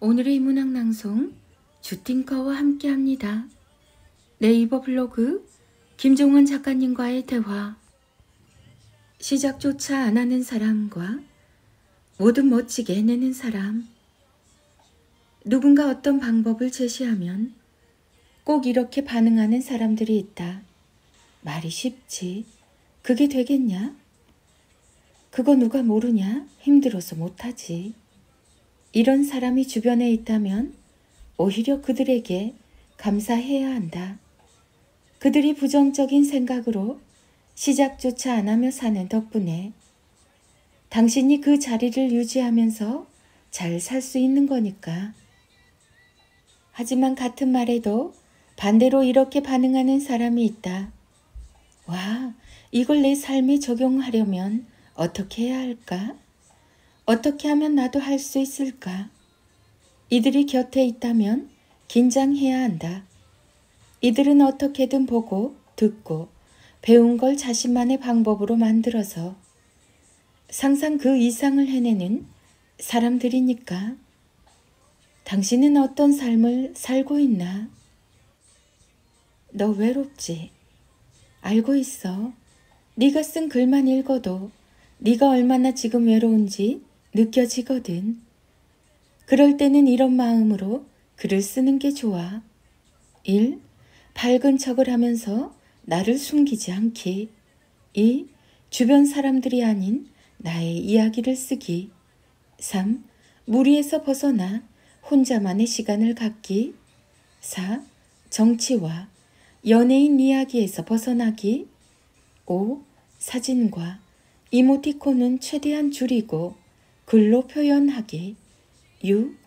오늘의 문학 낭송 주팅커와 함께합니다. 네이버 블로그 김종원 작가님과의 대화. 시작조차 안 하는 사람과 뭐든 멋지게 해내는 사람. 누군가 어떤 방법을 제시하면 꼭 이렇게 반응하는 사람들이 있다. 말이 쉽지. 그게 되겠냐? 그거 누가 모르냐? 힘들어서 못하지. 이런 사람이 주변에 있다면 오히려 그들에게 감사해야 한다. 그들이 부정적인 생각으로 시작조차 안 하며 사는 덕분에 당신이 그 자리를 유지하면서 잘 살 수 있는 거니까. 하지만 같은 말에도 반대로 이렇게 반응하는 사람이 있다. 와, 이걸 내 삶에 적용하려면 어떻게 해야 할까? 어떻게 하면 나도 할 수 있을까? 이들이 곁에 있다면 긴장해야 한다. 이들은 어떻게든 보고 듣고 배운 걸 자신만의 방법으로 만들어서 상상 그 이상을 해내는 사람들이니까. 당신은 어떤 삶을 살고 있나? 너 외롭지? 알고 있어. 네가 쓴 글만 읽어도 네가 얼마나 지금 외로운지 느껴지거든. 그럴 때는 이런 마음으로 글을 쓰는 게 좋아. 1. 밝은 척을 하면서 나를 숨기지 않기. 2. 주변 사람들이 아닌 나의 이야기를 쓰기. 3. 무리에서 벗어나 혼자만의 시간을 갖기. 4. 정치와 연예인 이야기에서 벗어나기. 5. 사진과 이모티콘은 최대한 줄이고 글로 표현하기. 6.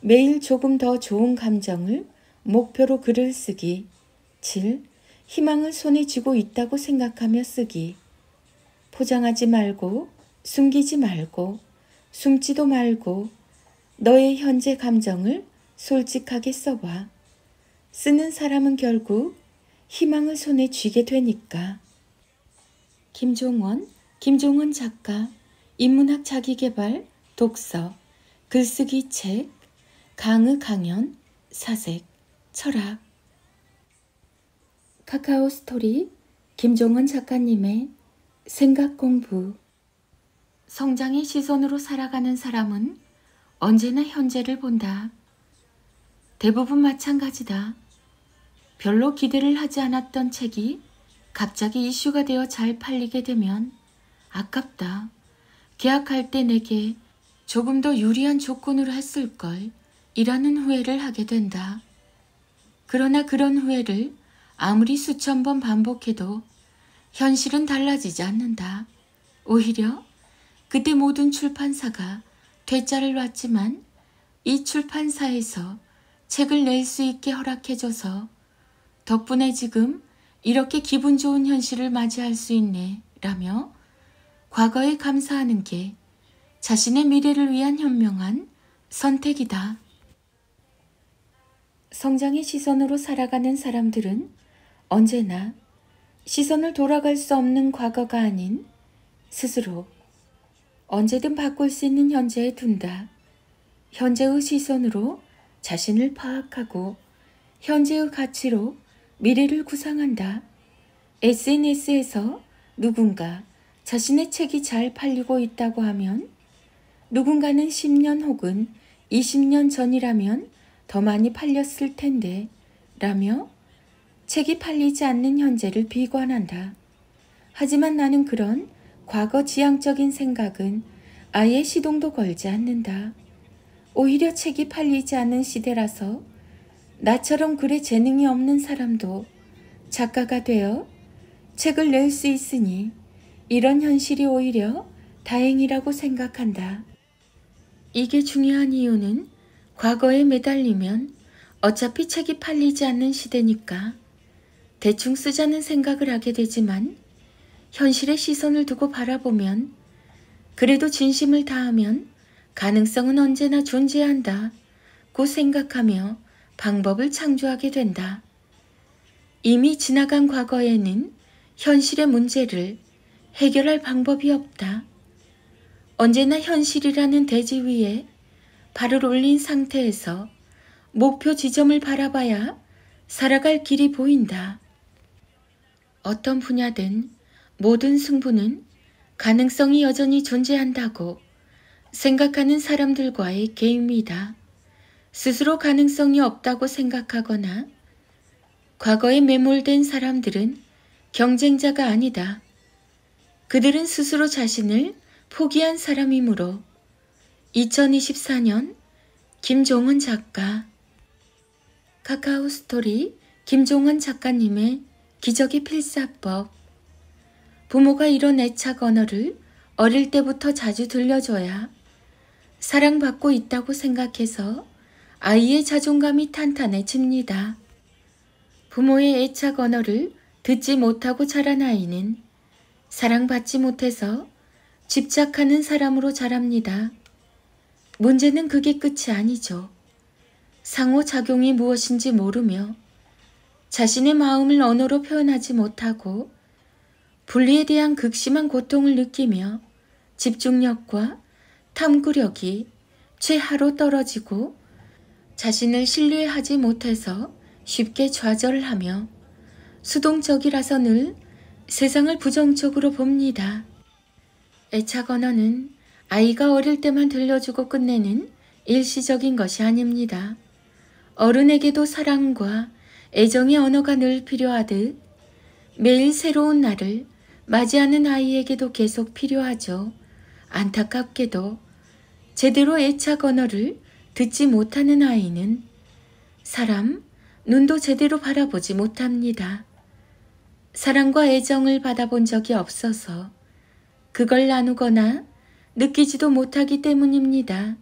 매일 조금 더 좋은 감정을 목표로 글을 쓰기. 7. 희망을 손에 쥐고 있다고 생각하며 쓰기. 포장하지 말고 숨기지 말고 숨지도 말고 너의 현재 감정을 솔직하게 써봐. 쓰는 사람은 결국 희망을 손에 쥐게 되니까. 김종원 작가, 인문학 자기계발, 독서, 글쓰기 책, 강의 강연, 사색, 철학. 카카오 스토리 김종원 작가님의 생각 공부. 성장의 시선으로 살아가는 사람은 언제나 현재를 본다. 대부분 마찬가지다. 별로 기대를 하지 않았던 책이 갑자기 이슈가 되어 잘 팔리게 되면 아깝다. 계약할 때 내게 조금 더 유리한 조건으로 했을걸 이라는 후회를 하게 된다. 그러나 그런 후회를 아무리 수천 번 반복해도 현실은 달라지지 않는다. 오히려 그때 모든 출판사가 퇴짜를 놨지만 이 출판사에서 책을 낼 수 있게 허락해줘서 덕분에 지금 이렇게 기분 좋은 현실을 맞이할 수 있네 라며 과거에 감사하는 게 자신의 미래를 위한 현명한 선택이다. 성장의 시선으로 살아가는 사람들은 언제나 시선을 돌아갈 수 없는 과거가 아닌 스스로 언제든 바꿀 수 있는 현재에 둔다. 현재의 시선으로 자신을 파악하고 현재의 가치로 미래를 구상한다. SNS에서 누군가 자신의 책이 잘 팔리고 있다고 하면 누군가는 10년 혹은 20년 전이라면 더 많이 팔렸을 텐데 라며 책이 팔리지 않는 현재를 비관한다. 하지만 나는 그런 과거 지향적인 생각은 아예 시동도 걸지 않는다. 오히려 책이 팔리지 않는 시대라서 나처럼 글에 재능이 없는 사람도 작가가 되어 책을 낼 수 있으니 이런 현실이 오히려 다행이라고 생각한다. 이게 중요한 이유는 과거에 매달리면 어차피 책이 팔리지 않는 시대니까 대충 쓰자는 생각을 하게 되지만 현실의 시선을 두고 바라보면 그래도 진심을 다하면 가능성은 언제나 존재한다고 생각하며 방법을 창조하게 된다. 이미 지나간 과거에는 현실의 문제를 해결할 방법이 없다. 언제나 현실이라는 대지 위에 발을 올린 상태에서 목표 지점을 바라봐야 살아갈 길이 보인다. 어떤 분야든 모든 승부는 가능성이 여전히 존재한다고 생각하는 사람들과의 게임이다. 스스로 가능성이 없다고 생각하거나 과거에 매몰된 사람들은 경쟁자가 아니다. 그들은 스스로 자신을 포기한 사람이므로 2024년 김종원 작가 카카오 스토리 김종원 작가님의 기적의 필사법. 부모가 이런 애착 언어를 어릴 때부터 자주 들려줘야 사랑받고 있다고 생각해서 아이의 자존감이 탄탄해집니다. 부모의 애착 언어를 듣지 못하고 자란 아이는 사랑받지 못해서 집착하는 사람으로 자랍니다. 문제는 그게 끝이 아니죠. 상호작용이 무엇인지 모르며 자신의 마음을 언어로 표현하지 못하고 분리에 대한 극심한 고통을 느끼며 집중력과 탐구력이 최하로 떨어지고 자신을 신뢰하지 못해서 쉽게 좌절하며 수동적이라서 늘 세상을 부정적으로 봅니다. 애착 언어는 아이가 어릴 때만 들려주고 끝내는 일시적인 것이 아닙니다. 어른에게도 사랑과 애정의 언어가 늘 필요하듯 매일 새로운 날을 맞이하는 아이에게도 계속 필요하죠. 안타깝게도 제대로 애착 언어를 듣지 못하는 아이는 사람 눈도 제대로 바라보지 못합니다. 사랑과 애정을 받아본 적이 없어서 그걸 나누거나 느끼지도 못하기 때문입니다.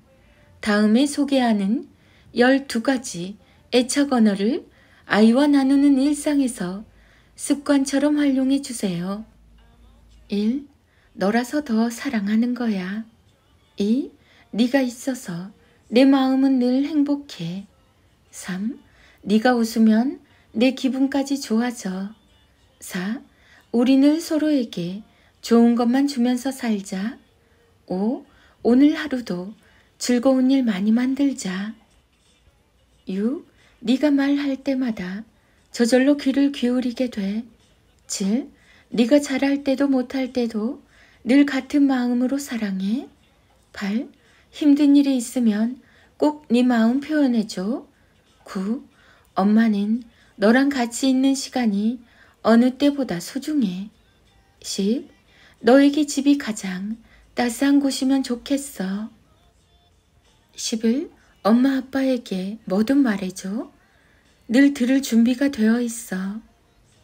다음에 소개하는 12가지 애착 언어를 아이와 나누는 일상에서 습관처럼 활용해 주세요. 1. 너라서 더 사랑하는 거야. 2. 네가 있어서 내 마음은 늘 행복해. 3. 네가 웃으면 내 기분까지 좋아져. 4. 우리 늘 서로에게 좋은 것만 주면서 살자. 5. 오늘 하루도 즐거운 일 많이 만들자. 6. 네가 말할 때마다 저절로 귀를 기울이게 돼. 7. 네가 잘할 때도 못할 때도 늘 같은 마음으로 사랑해. 8. 힘든 일이 있으면 꼭 네 마음 표현해줘. 9. 엄마는 너랑 같이 있는 시간이 어느 때보다 소중해. 10. 너에게 집이 가장 따스한 곳이면 좋겠어. 11. 엄마 아빠에게 뭐든 말해줘. 늘 들을 준비가 되어 있어.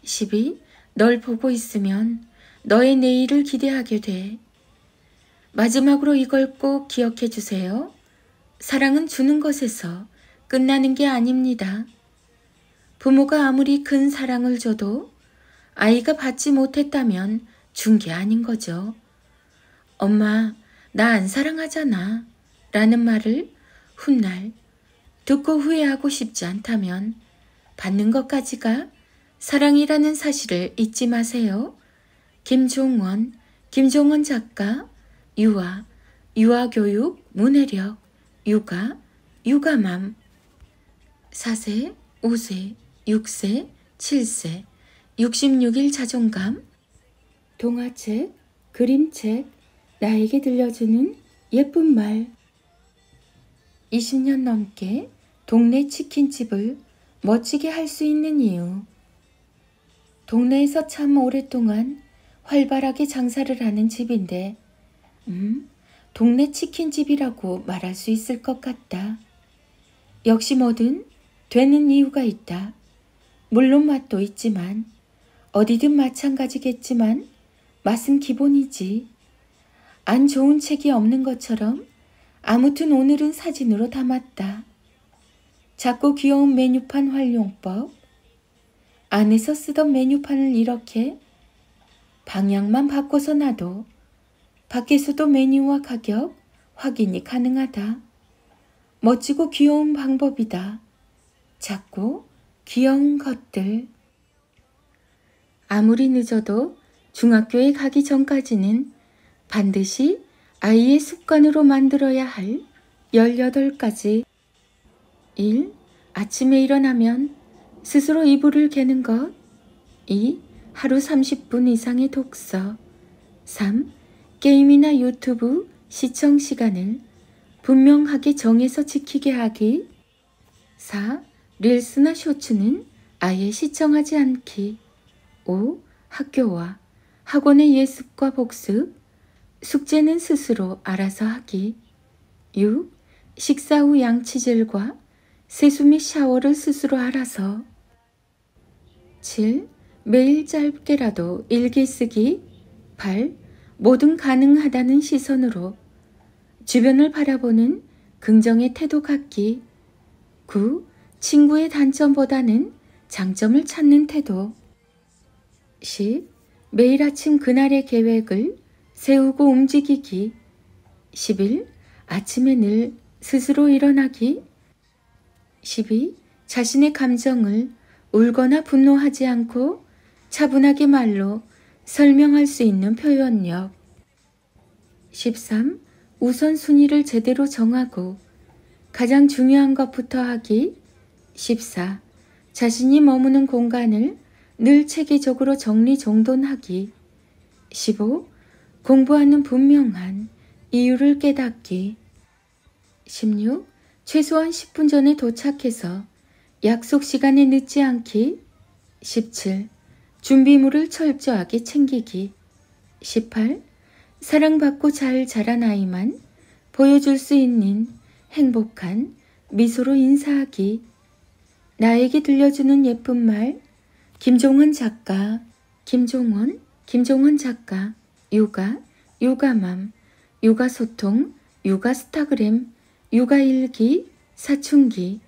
12. 널 보고 있으면 너의 내일을 기대하게 돼. 마지막으로 이걸 꼭 기억해 주세요. 사랑은 주는 것에서 끝나는 게 아닙니다. 부모가 아무리 큰 사랑을 줘도 아이가 받지 못했다면 준 게 아닌 거죠. 엄마, 나 안 사랑하잖아 라는 말을 훗날 듣고 후회하고 싶지 않다면 받는 것까지가 사랑이라는 사실을 잊지 마세요. 김종원 작가, 유아교육, 문해력, 육아맘 4세, 5세, 6세, 7세, 66일 자존감 동화책, 그림책, 나에게 들려주는 예쁜 말 20년 넘게 동네 치킨집을 멋지게 할 수 있는 이유 동네에서 참 오랫동안 활발하게 장사를 하는 집인데 동네 치킨집이라고 말할 수 있을 것 같다. 역시 뭐든 되는 이유가 있다. 물론 맛도 있지만 어디든 마찬가지겠지만 맛은 기본이지. 안 좋은 책이 없는 것처럼 아무튼 오늘은 사진으로 담았다. 작고 귀여운 메뉴판 활용법. 안에서 쓰던 메뉴판을 이렇게 방향만 바꿔서 놔도 밖에서도 메뉴와 가격 확인이 가능하다. 멋지고 귀여운 방법이다. 작고 귀여운 것들. 아무리 늦어도 중학교에 가기 전까지는 반드시 아이의 습관으로 만들어야 할 18가지. 1. 아침에 일어나면 스스로 이불을 개는 것. 2. 하루 30분 이상의 독서. 3. 게임이나 유튜브 시청 시간을 분명하게 정해서 지키게 하기. 4. 릴스나 쇼츠는 아예 시청하지 않기. 5. 학교와 학원의 예습과 복습, 숙제는 스스로 알아서 하기. 6. 식사 후 양치질과 세수 및 샤워를 스스로 알아서. 7. 매일 짧게라도 일기 쓰기. 8. 뭐든 가능하다는 시선으로 주변을 바라보는 긍정의 태도 갖기. 9. 친구의 단점보다는 장점을 찾는 태도. 10. 매일 아침 그날의 계획을 세우고 움직이기. 11. 아침에 늘 스스로 일어나기. 12. 자신의 감정을 울거나 분노하지 않고 차분하게 말로 설명할 수 있는 표현력. 13. 우선순위를 제대로 정하고 가장 중요한 것부터 하기. 14. 자신이 머무는 공간을 늘 체계적으로 정리정돈하기. 15. 공부하는 분명한 이유를 깨닫기. 16. 최소한 10분 전에 도착해서 약속 시간에 늦지 않기. 17. 준비물을 철저하게 챙기기. 18. 사랑받고 잘 자란 아이만 보여줄 수 있는 행복한 미소로 인사하기. 나에게 들려주는 예쁜 말. 김종원 작가. 김종원 작가. 육아, 육아맘, 육아소통, 육아스타그램, 육아일기, 사춘기,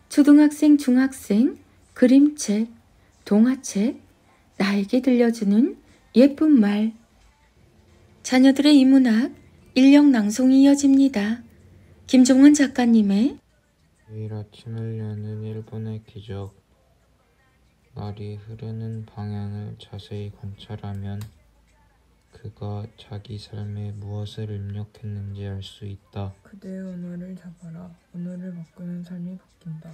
초등학생, 중학생, 그림책, 동화책, 나에게 들려주는 예쁜 말. 자녀들의 이문학, 인력 낭송이 이어집니다. 김종원 작가님의 매일 아침을 여는 일본의 기적. 말이 흐르는 방향을 자세히 관찰하면 그가 자기 삶에 무엇을 입력했는지 알 수 있다. 그대의 언어를 잡아라. 언어를 바꾸는 삶이 바뀐다.